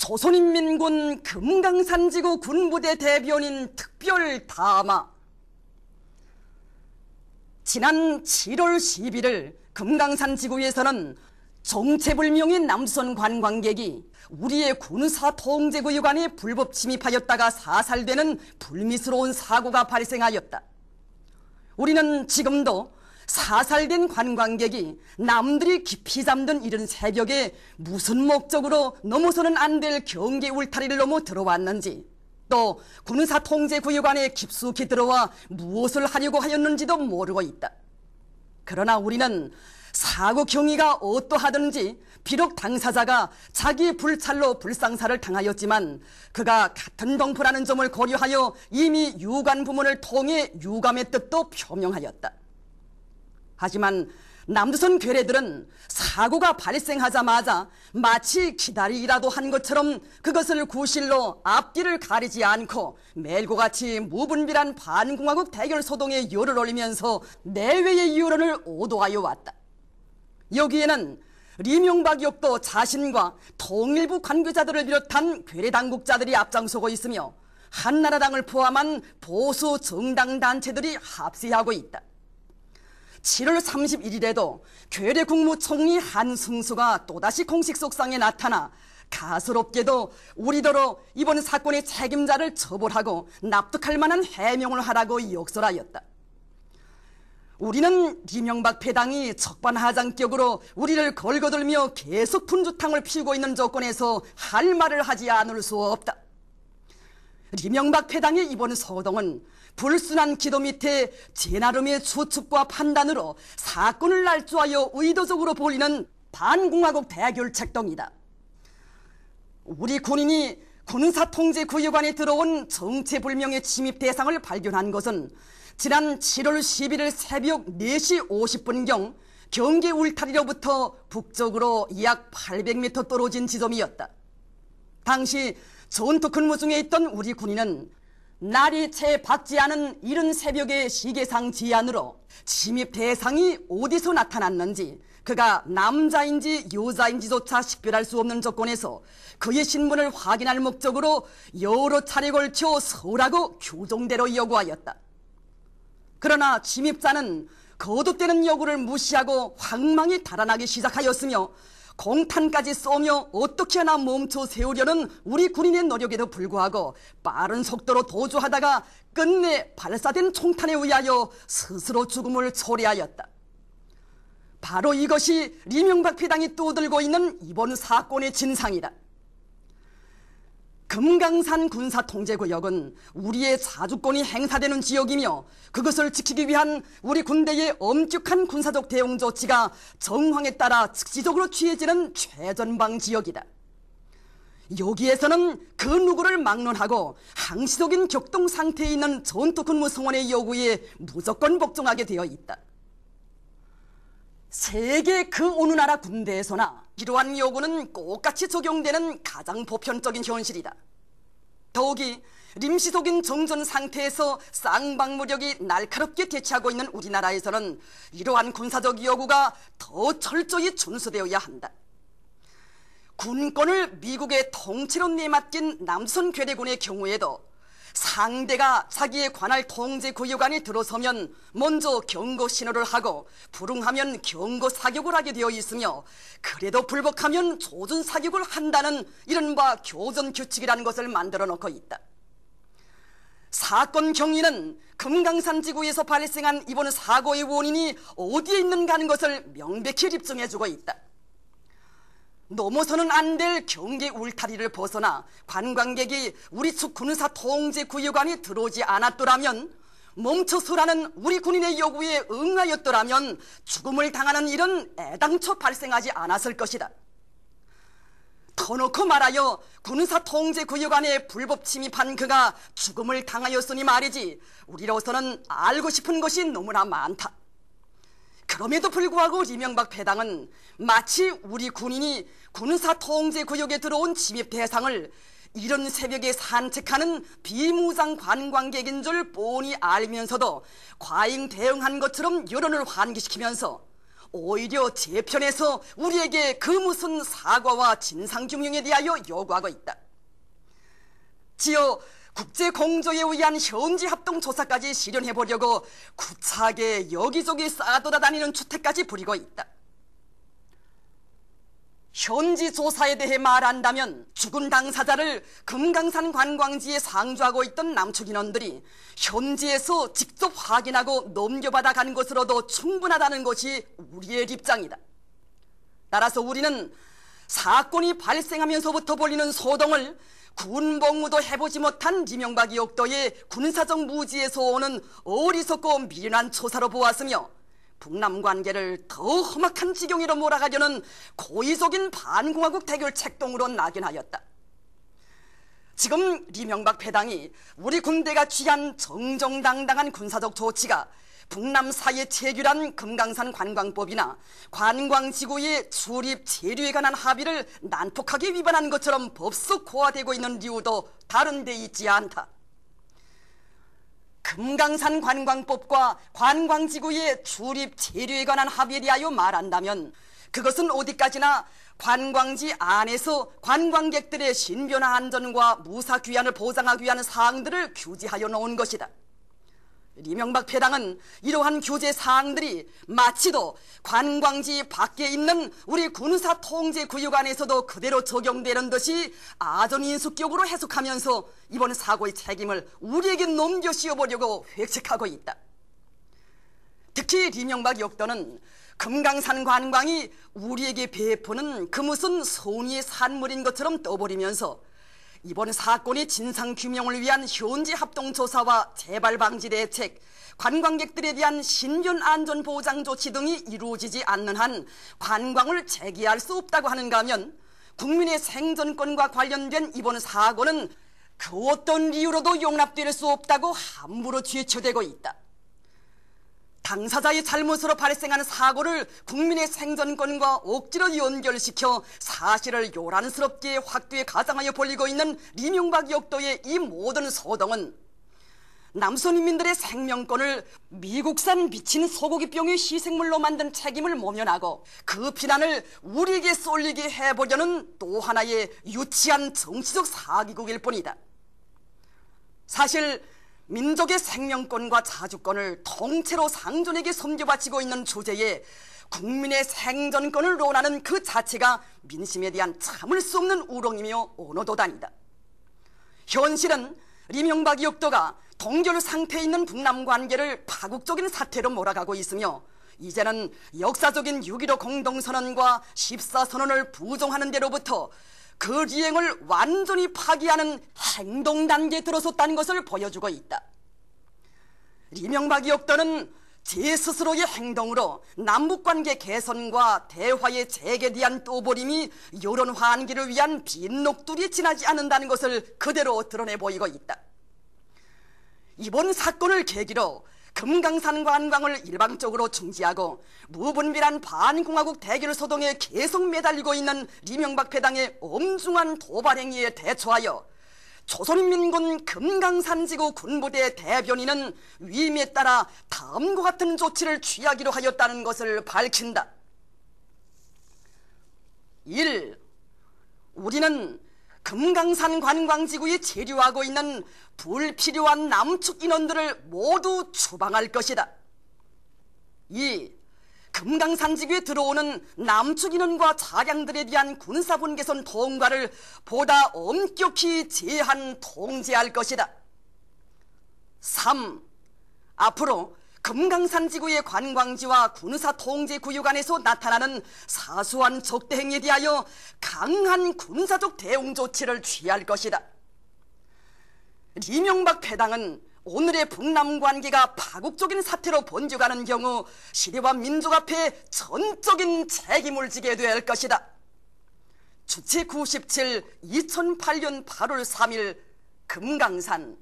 조선인민군 금강산지구 군부대 대변인 특별담화. 지난 7월 11일 금강산지구에서는 정체불명의 남조선 관광객이 우리의 군사통제구역 안에 불법 침입하였다가 사살되는 불미스러운 사고가 발생하였다. 우리는 지금도 사살된 관광객이 남들이 깊이 잠든 이른 새벽에 무슨 목적으로 넘어서는 안 될 경계 울타리를 넘어 들어왔는지, 또 군사통제구역 안에 깊숙이 들어와 무엇을 하려고 하였는지도 모르고 있다. 그러나 우리는 사고 경위가 어떠하든지 비록 당사자가 자기 불찰로 불상사를 당하였지만 그가 같은 동포라는 점을 고려하여 이미 유관 부문을 통해 유감의 뜻도 표명하였다. 하지만 남조선 괴뢰들은 사고가 발생하자마자 마치 기다리기라도 한 것처럼 그것을 구실로 앞뒤를 가리지 않고 멜고같이 무분별한 반공화국 대결 소동에 열을 올리면서 내외의 여론을 오도하여 왔다. 여기에는 리명박 역도 자신과 통일부 관계자들을 비롯한 괴뢰 당국자들이 앞장서고 있으며 한나라당을 포함한 보수 정당 단체들이 합세하고 있다. 7월 31일에도 괴뢰 국무총리 한승수가 또다시 공식 속상에 나타나 가소롭게도 우리더러 이번 사건의 책임자를 처벌하고 납득할 만한 해명을 하라고 역설하였다. 우리는 이명박 패당이 적반하장격으로 우리를 걸거들며 계속 분주탕을 피우고 있는 조건에서 할 말을 하지 않을 수 없다. 이명박 패당의 이번 소동은 불순한 기도 밑에 제 나름의 추측과 판단으로 사건을 날조하여 의도적으로 벌이는 반공화국 대결 책동이다. 우리 군인이 군사통제구역 안에 들어온 정체불명의 침입 대상을 발견한 것은 지난 7월 11일 새벽 4시 50분경 경계 울타리로부터 북쪽으로 약 800m 떨어진 지점이었다. 당시 전투 근무 중에 있던 우리 군인은 날이 채 밝지 않은 이른 새벽의 시계상 지안으로 침입 대상이 어디서 나타났는지, 그가 남자인지 여자인지조차 식별할 수 없는 조건에서 그의 신분을 확인할 목적으로 여러 차례 걸쳐 서라고 규정대로 요구하였다. 그러나 침입자는 거듭되는 요구를 무시하고 황망히 달아나기 시작하였으며 공탄까지 쏘며 어떻게 하나 멈춰 세우려는 우리 군인의 노력에도 불구하고 빠른 속도로 도주하다가 끝내 발사된 총탄에 의하여 스스로 죽음을 초래하였다. 바로 이것이 이명박 패당이 떠들고 있는 이번 사건의 진상이다. 금강산 군사통제구역은 우리의 자주권이 행사되는 지역이며 그것을 지키기 위한 우리 군대의 엄격한 군사적 대응 조치가 정황에 따라 즉시적으로 취해지는 최전방 지역이다. 여기에서는 그 누구를 막론하고 항시적인 격동 상태에 있는 전투 근무 성원의 요구에 무조건 복종하게 되어 있다. 세계 그 어느 나라 군대에서나 이러한 요구는 똑같이 적용되는 가장 보편적인 현실이다. 더욱이 임시적인 정전 상태에서 쌍방무력이 날카롭게 대치하고 있는 우리나라에서는 이러한 군사적 요구가 더 철저히 준수되어야 한다. 군권을 미국의 통치로 내맡긴 남조선 괴뢰군의 경우에도 상대가 자기의 관할 통제 구역 안에 들어서면 먼저 경고 신호를 하고 불응하면 경고 사격을 하게 되어 있으며, 그래도 불복하면 조준 사격을 한다는 이른바 교전 규칙이라는 것을 만들어 놓고 있다. 사건 경위는 금강산 지구에서 발생한 이번 사고의 원인이 어디에 있는가 하는 것을 명백히 입증해주고 있다. 넘어서는 안 될 경계 울타리를 벗어나 관광객이 우리 측 군사 통제 구역 안에 들어오지 않았더라면, 멈춰서라는 우리 군인의 요구에 응하였더라면 죽음을 당하는 일은 애당초 발생하지 않았을 것이다. 터놓고 말하여 군사 통제 구역 안에 불법 침입한 그가 죽음을 당하였으니 말이지, 우리로서는 알고 싶은 것이 너무나 많다. 그럼에도 불구하고 이명박 패당은 마치 우리 군인이 군사 통제 구역에 들어온 침입 대상을 이런 새벽에 산책하는 비무장 관광객인 줄 뻔히 알면서도 과잉 대응한 것처럼 여론을 환기시키면서 오히려 재편에서 우리에게 그 무슨 사과와 진상규명에 대하여 요구하고 있다. 지어 국제공조에 의한 현지합동조사까지 실현해보려고 구차하게 여기저기 쌓아돌아다니는 주택까지 부리고 있다. 현지 조사에 대해 말한다면 죽은 당사자를 금강산 관광지에 상주하고 있던 남측 인원들이 현지에서 직접 확인하고 넘겨받아 간 것으로도 충분하다는 것이 우리의 입장이다. 따라서 우리는 사건이 발생하면서부터 벌이는 소동을 군복무도 해보지 못한 이명박 역도의 군사적 무지에서 오는 어리석고 미련한 초사로 보았으며 북남 관계를 더 험악한 지경으로 몰아가려는 고의적인 반공화국 대결 책동으로 낙인하였다. 지금 이명박 패당이 우리 군대가 취한 정정당당한 군사적 조치가 북남 사이에 체결한 금강산 관광법이나 관광지구의 출입 체류에 관한 합의를 난폭하게 위반한 것처럼 법석 고화되고 있는 이유도 다른 데 있지 않다. 금강산 관광법과 관광지구의 출입 체류에 관한 합의에 대하여 말한다면 그것은 어디까지나 관광지 안에서 관광객들의 신변화 안전과 무사 귀환을 보장하기 위한 사항들을 규제하여 놓은 것이다. 이명박 패당은 이러한 규제 사항들이 마치도 관광지 밖에 있는 우리 군사 통제 구역 안에서도 그대로 적용되는 듯이 아전인수격으로 해석하면서 이번 사고의 책임을 우리에게 넘겨 씌워보려고 획책하고 있다. 특히 이명박 역도는 금강산 관광이 우리에게 베푸는 그 무슨 선의의 산물인 것처럼 떠버리면서 이번 사건의 진상규명을 위한 현지 합동조사와 재발방지 대책, 관광객들에 대한 신변안전보장 조치 등이 이루어지지 않는 한 관광을 재개할 수 없다고 하는가 하면 국민의 생존권과 관련된 이번 사고는 그 어떤 이유로도 용납될 수 없다고 함부로 뒤쳐대고 있다. 당사자의 잘못으로 발생한 사고를 국민의 생존권과 억지로 연결시켜 사실을 요란스럽게 확대해 가장하여 벌리고 있는 이명박 역도의 이 모든 소동은 남선인민들의 생명권을 미국산 미친 소고기병의 희생물로 만든 책임을 모면하고 그 비난을 우리에게 쏠리게 해보려는 또 하나의 유치한 정치적 사기극일 뿐이다. 사실 민족의 생명권과 자주권을 통째로 상존에게 섬겨바치고 있는 주제에 국민의 생존권을 논하는 그 자체가 민심에 대한 참을 수 없는 우롱이며 언어도단이다. 현실은 이명박 역도가 동결 상태에 있는 북남 관계를 파국적인 사태로 몰아가고 있으며 이제는 역사적인 6.15 공동선언과 14선언을 부정하는 데로부터 그 이행을 완전히 파기하는 행동 단계에 들어섰다는 것을 보여주고 있다. 이명박 역도는 제 스스로의 행동으로 남북관계 개선과 대화의 재개에 대한 떠버림이 여론 환기를 위한 빈녹두리에 지나지 않는다는 것을 그대로 드러내 보이고 있다. 이번 사건을 계기로 금강산 관광을 일방적으로 중지하고 무분별한 반공화국 대결 소동에 계속 매달리고 있는 이명박 패당의 엄중한 도발 행위에 대처하여 조선인민군 금강산지구 군부대 대변인은 위임에 따라 다음과 같은 조치를 취하기로 하였다는 것을 밝힌다. 1. 우리는 금강산 관광지구에 체류하고 있는 불필요한 남측 인원들을 모두 추방할 것이다. 2. 금강산 지구에 들어오는 남측 인원과 차량들에 대한 군사분 개선 통과를 보다 엄격히 제한 통제할 것이다. 3. 앞으로 금강산 지구의 관광지와 군사 통제 구역 안에서 나타나는 사소한 적대 행위에 대하여 강한 군사적 대응 조치를 취할 것이다. 이명박 패당은 오늘의 북남 관계가 파국적인 사태로 번져가는 경우 시대와 민족 앞에 전적인 책임을 지게 될 것이다. 주체 97 2008년 8월 3일 금강산